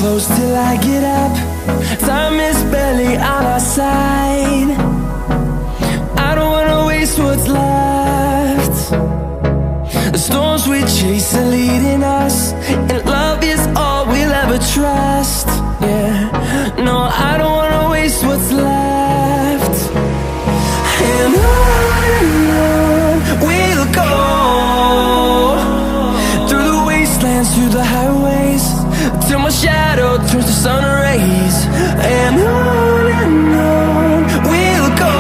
close till I get up. Time is barely on our side. I don't wanna waste what's left. The storms we chase are leading us, and love is all we'll ever trust. Yeah, no, I don't wanna waste what's left. And on we'll go, through the wastelands, through the highways, till my shadow turns to sun rays. And on we'll go,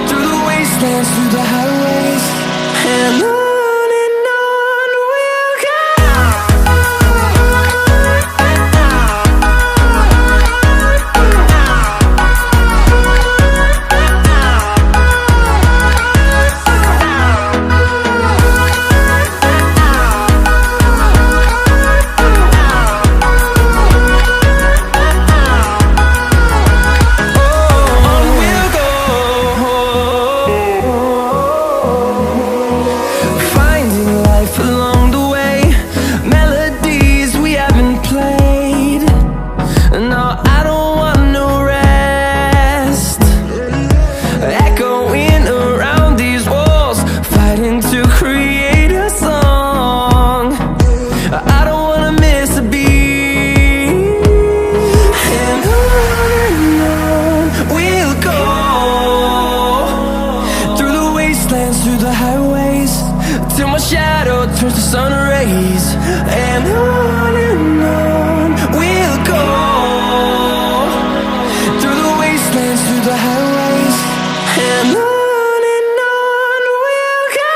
through the wastelands, through the highways, and on we'll go. Through the highways, till my shadow turns to sun rays. And on we'll go, through the wastelands, through the highways, and on we'll go.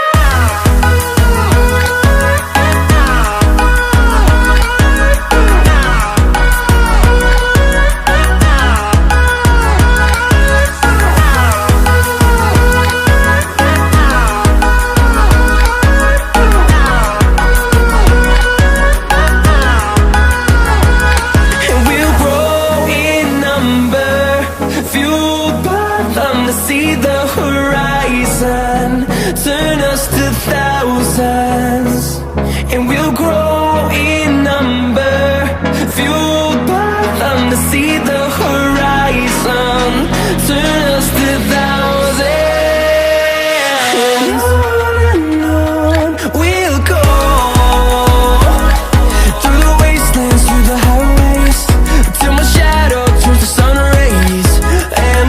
See the horizon turn us to thousands, and we'll grow in number, fueled by them. To see the horizon turn us to thousands, and on we'll go, through the wastelands, through the highways, till my shadow turns to sun rays. And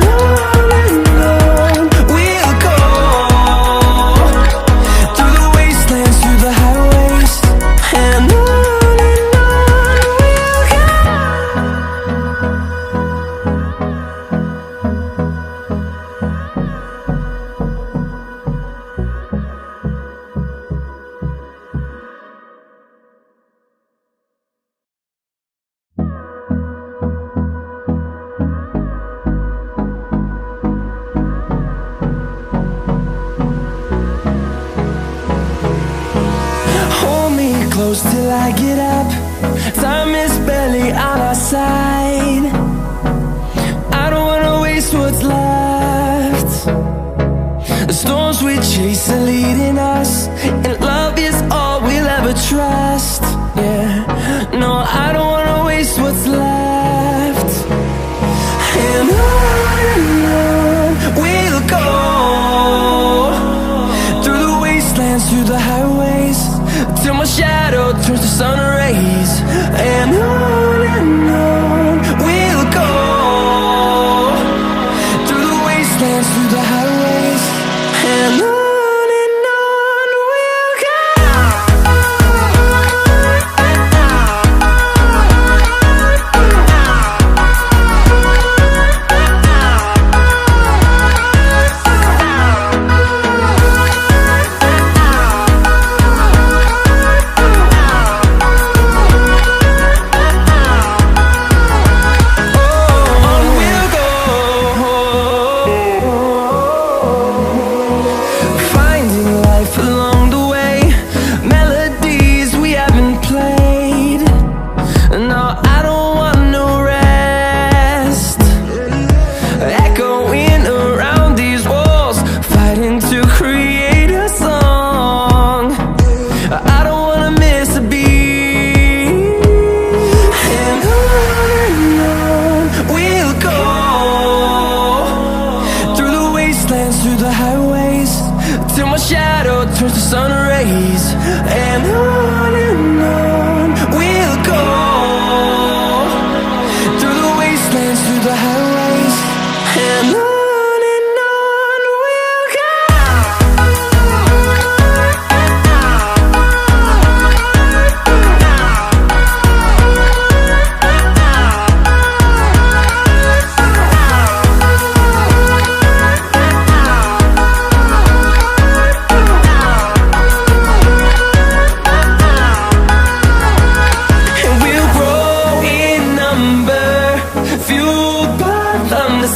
close till I get up. Time is barely on our side. I don't wanna waste what's left. The storms we chase are leading us, and love is all we'll ever trust. Yeah, no, I don't wanna waste what's left. And on we'll go, through the wastelands, through the highways, till my shadow turns to sun rays. And on we'll go, through the wastelands, through the highways, and on we'll go. wastelands, through the highways, till my shadow turns to sun rays. And on we'll go, through the wastelands, through the highways, and on we'll go.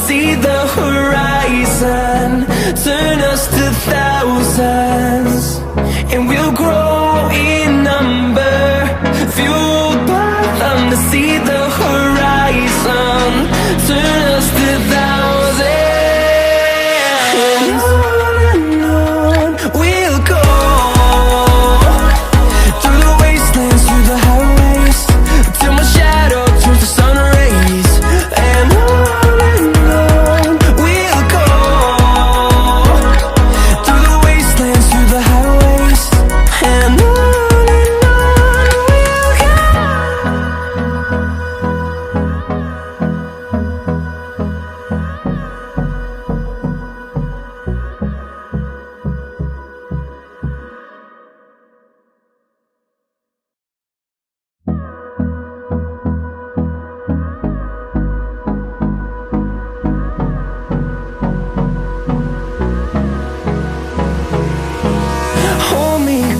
See the horizon, turn us to thousands, and we'll grow in number, fueled by them. To see the horizon, turn us to thousands, and on we'll go, through the wastelands, through the highways, till my shadow turns to sun rays. And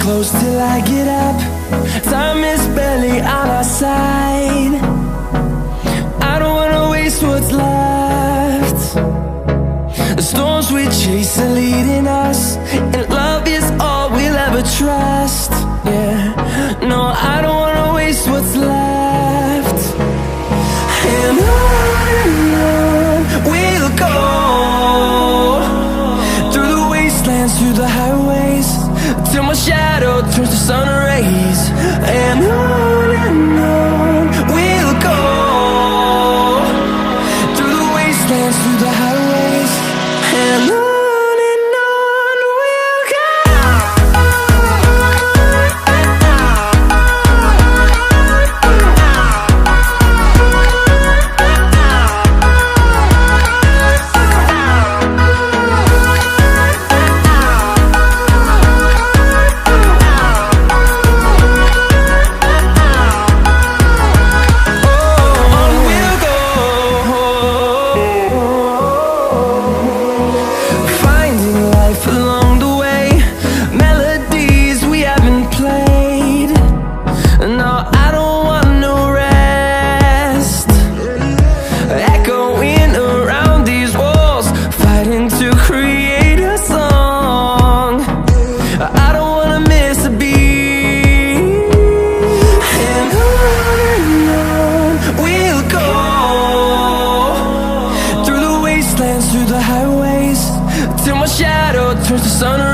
close till I get up. Time is barely on our side. I don't wanna waste what's left. The storms we chase are leading us, and love is all we'll ever trust. Yeah, no, I don't wanna waste what's left. And on we'll go, through the wastelands, through the highways, till my shadow turns to sun rays. And on we'll go, through the wastelands, through the highways, and on. Through the highways, till my shadow turns to sun.